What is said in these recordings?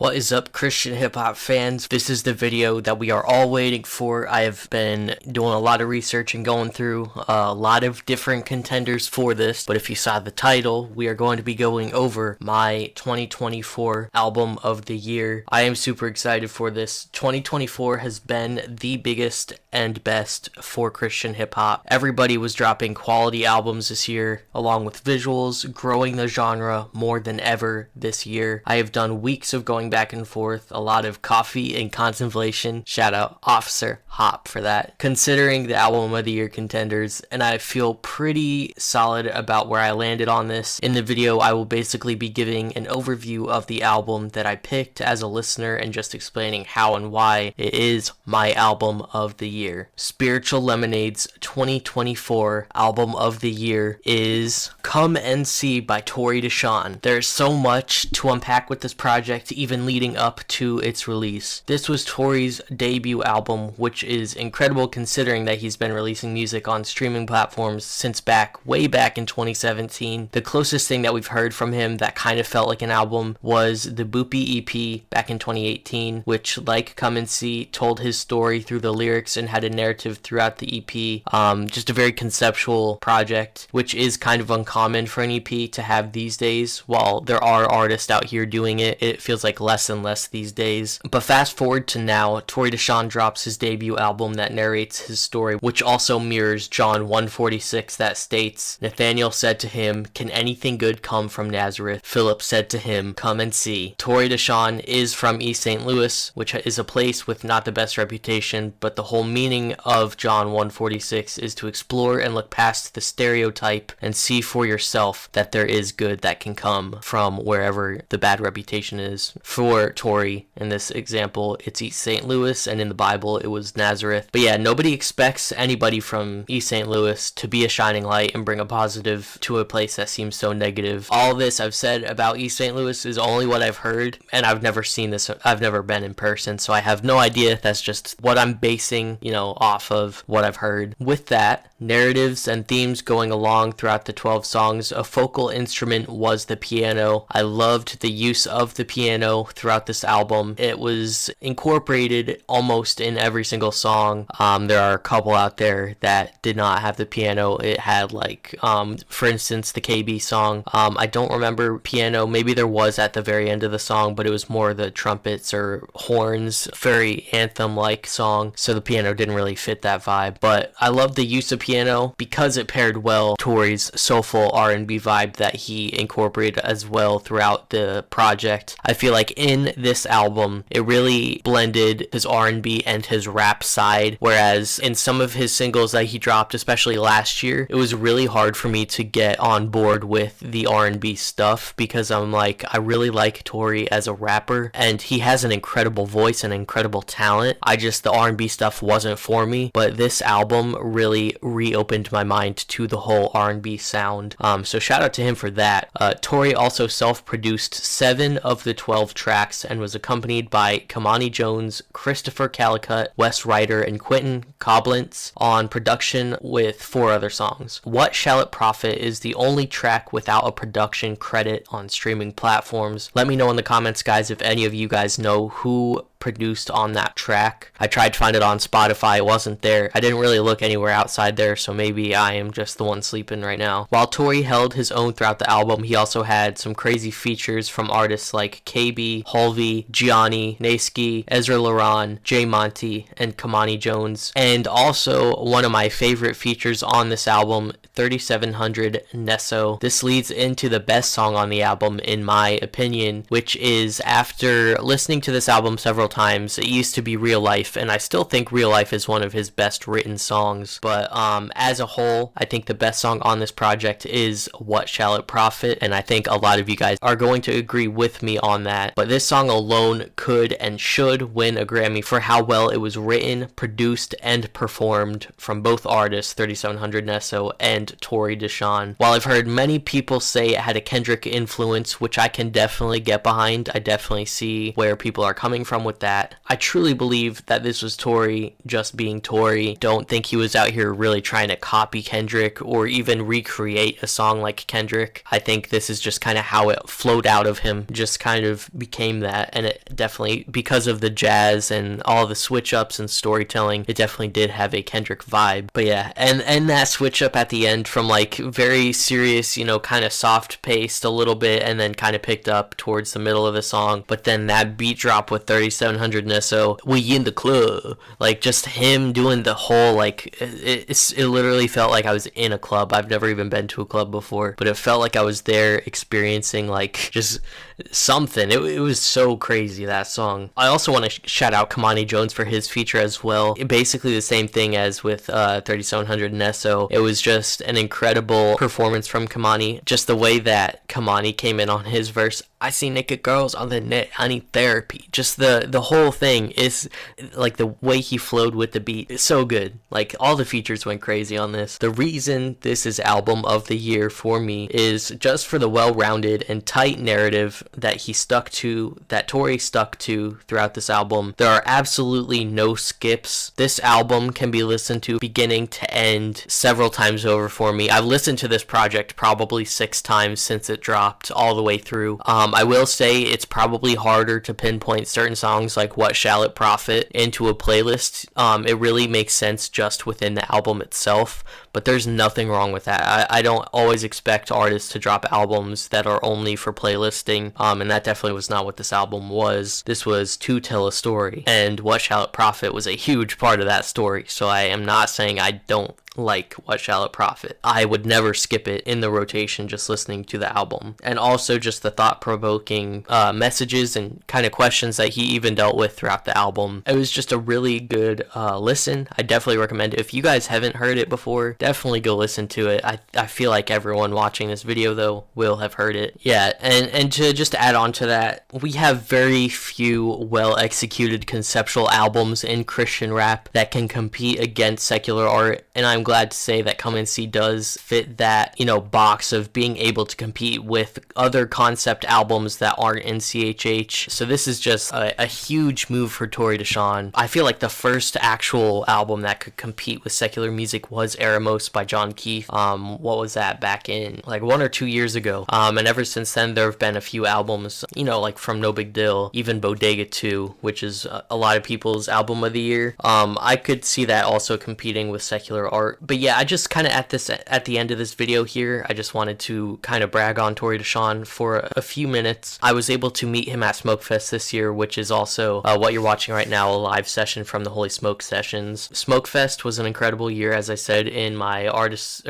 What is up, Christian hip-hop fans? This is the video that we are all waiting for. I have been doing a lot of research and going through a lot of different contenders for this, but if you saw the title, we are going to be going over my 2024 album of the year. I am super excited for this. 2024 has been the biggest and best for Christian hip-hop. Everybody was dropping quality albums this year, along with visuals, growing the genre more than ever this year. I have done weeks of going back and forth, a lot of coffee and contemplation. Shout out Officer Hop for that. Considering the album of the year contenders, and I feel pretty solid about where I landed on this. In the video, I will basically be giving an overview of the album that I picked as a listener and just explaining how and why it is my album of the year. Spiritual Lemonade's 2024 album of the year is Come and See by Tory Deshawn. There's so much to unpack with this project, even leading up to its release. This was Tory's debut album, which is incredible considering that he's been releasing music on streaming platforms since way back in 2017. The closest thing that we've heard from him that kind of felt like an album was the Boopy EP back in 2018, which, like Come and See, told his story through the lyrics and had a narrative throughout the EP. Just a very conceptual project, which is kind of uncommon for an EP to have these days. While there are artists out here doing it, it feels like less and less these days. But fast forward to now, Tory Deshawn drops his debut album that narrates his story, which also mirrors John 1:46 that states, Nathanael said to him, "Can anything good come from Nazareth?" Philip said to him, "Come and see." Tory Deshawn is from East St. Louis, which is a place with not the best reputation, but the whole meaning of John 1:46 is to explore and look past the stereotype and see for yourself that there is good that can come from wherever the bad reputation is. For Tory, in this example, it's East St. Louis, and in the Bible, it was Nazareth. But yeah, nobody expects anybody from East St. Louis to be a shining light and bring a positive to a place that seems so negative. All this I've said about East St. Louis is only what I've heard, and I've never seen this. I've never been in person, so I have no idea. That's just what I'm basing, off of what I've heard. With that, narratives and themes going along throughout the 12 songs, a focal instrument was the piano. I loved the use of the piano throughout this album. It was incorporated almost in every single song. There are a couple out there that did not have the piano. It had for instance, the KB song. I don't remember piano. Maybe there was at the very end of the song, but it was more the trumpets or horns. Very anthem-like song, so the piano didn't really fit that vibe. But I love the use of piano because it paired well Tory's soulful R&B vibe that he incorporated as well throughout the project. I feel like in this album, it really blended his R&B and his rap side, whereas in some of his singles that he dropped, especially last year, it was really hard for me to get on board with the R&B stuff because I'm like, I really like Tory as a rapper, and he has an incredible voice and incredible talent. The R&B stuff wasn't for me, but this album really reopened my mind to the whole R&B sound. So shout out to him for that. Tory also self-produced 7 of the 12 tracks and was accompanied by Kamani Jones, Christopher Calicut, Wes Ryder, and Quentin Coblentz on production with 4 other songs. What Shall It Profit is the only track without a production credit on streaming platforms. Let me know in the comments, guys, if any of you guys know who produced on that track. I tried to find it on Spotify. It wasn't there. I didn't really look anywhere outside there, so maybe I am just the one sleeping right now. While Tory held his own throughout the album, he also had some crazy features from artists like KB, Halvey, Gianni, Nasky, Ezra Laron, Jay Monty, and Kamani Jones. And also, one of my favorite features on this album, 3700 Nesso. This leads into the best song on the album, in my opinion, which is, after listening to this album several times, it used to be Real Life, and I still think Real Life is one of his best written songs, but as a whole, I think the best song on this project is What Shall It Profit, and I think a lot of you guys are going to agree with me on that. But this song alone could and should win a Grammy for how well it was written, produced, and performed from both artists, 3700 Nesso and Tory Deshawn. While I've heard many people say it had a Kendrick influence, which I can definitely get behind, I definitely see where people are coming from with with that. I truly believe that this was Tory just being Tory. Don't think he was out here really trying to copy Kendrick or even recreate a song like Kendrick. I think this is just kind of how it flowed out of him, just kind of became that. And it definitely, because of the jazz and all the switch ups and storytelling, it definitely did have a Kendrick vibe. But yeah, and that switch up at the end from like very serious, you know, kind of soft paced a little bit, and then kind of picked up towards the middle of the song. But then that beat drop with 3700 Nesso, we in the club, like just him doing the whole, like it literally felt like I was in a club. I've never even been to a club before, but it felt like I was there experiencing like just something. It was so crazy, that song. I also want to shout out Kamani Jones for his feature as well. Basically the same thing as with 3700 Nesso. It was just an incredible performance from Kamani. Just the way that Kamani came in on his verse. I see naked girls on the net, I need therapy. Just the whole thing is like the way he flowed with the beat is so good. Like all the features went crazy on this. The reason this is album of the year for me is just for the well-rounded and tight narrative that he stuck to, that Tory stuck to throughout this album. There are absolutely no skips. This album can be listened to beginning to end several times over for me. I've listened to this project probably 6 times since it dropped all the way through. I will say it's probably harder to pinpoint certain songs like What Shall It Profit into a playlist. It really makes sense just within the album itself, but there's nothing wrong with that. I don't always expect artists to drop albums that are only for playlisting, and that definitely was not what this album was. This was to tell a story, and What Shall It Profit was a huge part of that story, so I am not saying I don't like What Shall It Profit. I would never skip it in the rotation just listening to the album. And also just the thought-provoking messages and kind of questions that he even dealt with throughout the album. It was just a really good listen. I definitely recommend it. If you guys haven't heard it before, definitely go listen to it. I feel like everyone watching this video though will have heard it. Yeah, and to just add on to that, we have very few well-executed conceptual albums in Christian rap that can compete against secular art, and I'm glad to say that Come and See does fit that, you know, box of being able to compete with other concept albums that aren't in CHH. So this is just a huge move for Tory Deshawn. I feel like the first actual album that could compete with secular music was Eremos by John Keith. What was that, back in like 1 or 2 years ago? And ever since then there have been a few albums, you know, like from No Big Deal, even Bodega 2, which is a lot of people's album of the year. I could see that also competing with secular art. But yeah, I just kind of at the end of this video here, I just wanted to kind of brag on Tory Deshawn for a few minutes. I was able to meet him at Smokefest this year, which is also what you're watching right now, a live session from the Holy Smoke Sessions. Smokefest was an incredible year, as I said in my Artist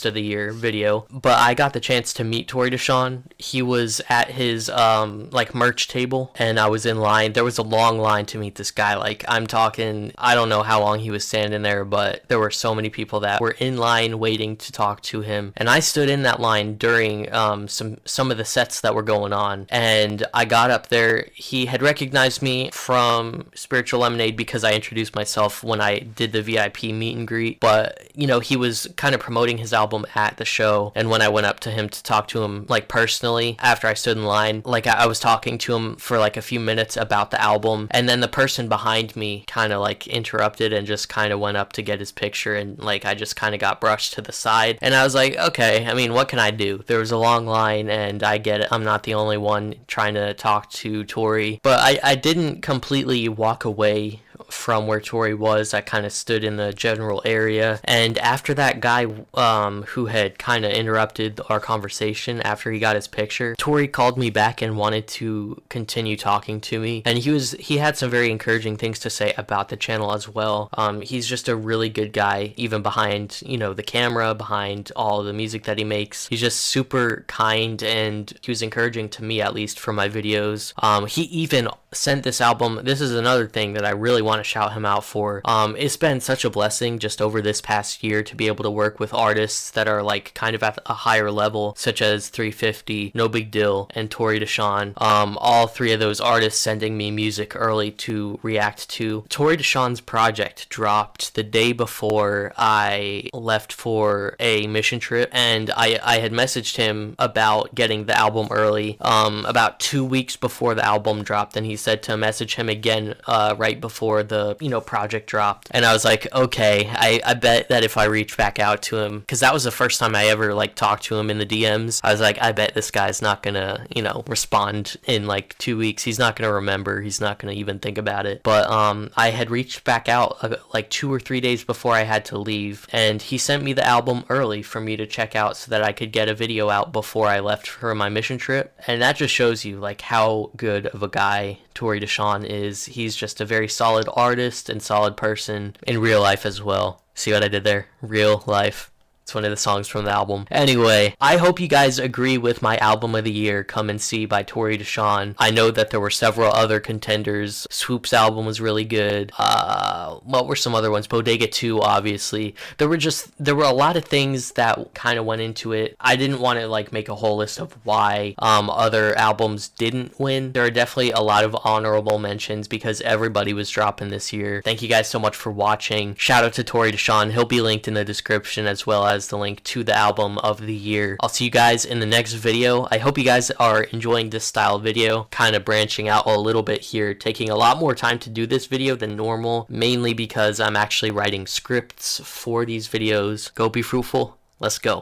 of the Year video, but I got the chance to meet Tory Deshawn. He was at his like merch table, and I was in line. There was a long line to meet this guy. Like, I'm talking, I don't know how long he was standing there, but there were so many people that were in line waiting to talk to him, and I stood in that line during some of the sets that were going on, and I got up there. He had recognized me from Spiritual Lemonade because I introduced myself when I did the VIP meet and greet, but you know, he was kind of promoting his album at the show, and when I went up to him to talk to him like personally after I stood in line, like I was talking to him for like a few minutes about the album, and then the person behind me kind of like interrupted and just kind of went up to get his picture, and like I just kind of got brushed to the side, and I was like, okay, I mean, what can I do? There was a long line, and I get it, I'm not the only one trying to talk to Tory, but I didn't completely walk away from where Tory was. I kind of stood in the general area, and after that guy who had kind of interrupted our conversation after he got his picture, Tory called me back and wanted to continue talking to me, and he had some very encouraging things to say about the channel as well. He's just a really good guy, even behind, you know, the camera, behind all the music that he makes. He's just super kind, and he was encouraging to me, at least for my videos. He even sent this album. This is another thing that I really want to shout him out for. It's been such a blessing just over this past year to be able to work with artists that are like kind of at a higher level, such as 350, No Big Deal, and Tory Deshawn. All three of those artists sending me music early to react to. Tory Deshawn's project dropped the day before I left for a mission trip, and I had messaged him about getting the album early about 2 weeks before the album dropped, and he said to message him again right before the, project dropped. And I was like, okay, I bet that if I reach back out to him, because that was the first time I ever like talked to him in the DMs, I was like, I bet this guy's not gonna, respond in like 2 weeks. He's not gonna remember. He's not gonna even think about it. But I had reached back out like 2 or 3 days before I had to leave, and he sent me the album early for me to check out so that I could get a video out before I left for my mission trip. And that just shows you like how good of a guy Tory Deshawn is. He's just a very solid artist and solid person in real life as well. See what I did there? Real life. It's one of the songs from the album. Anyway, I hope you guys agree with my album of the year, Come and See by Tory Deshawn. I know that there were several other contenders. Swoop's album was really good. What were some other ones? Bodega 2, obviously. There were a lot of things that kind of went into it. I didn't want to like make a whole list of why other albums didn't win. There are definitely a lot of honorable mentions because everybody was dropping this year. Thank you guys so much for watching. Shout out to Tory Deshawn. He'll be linked in the description as well as the link to the album of the year. I'll see you guys in the next video. I hope you guys are enjoying this style video, kind of branching out a little bit here, taking a lot more time to do this video than normal, mainly because I'm actually writing scripts for these videos. Go be fruitful. Let's go.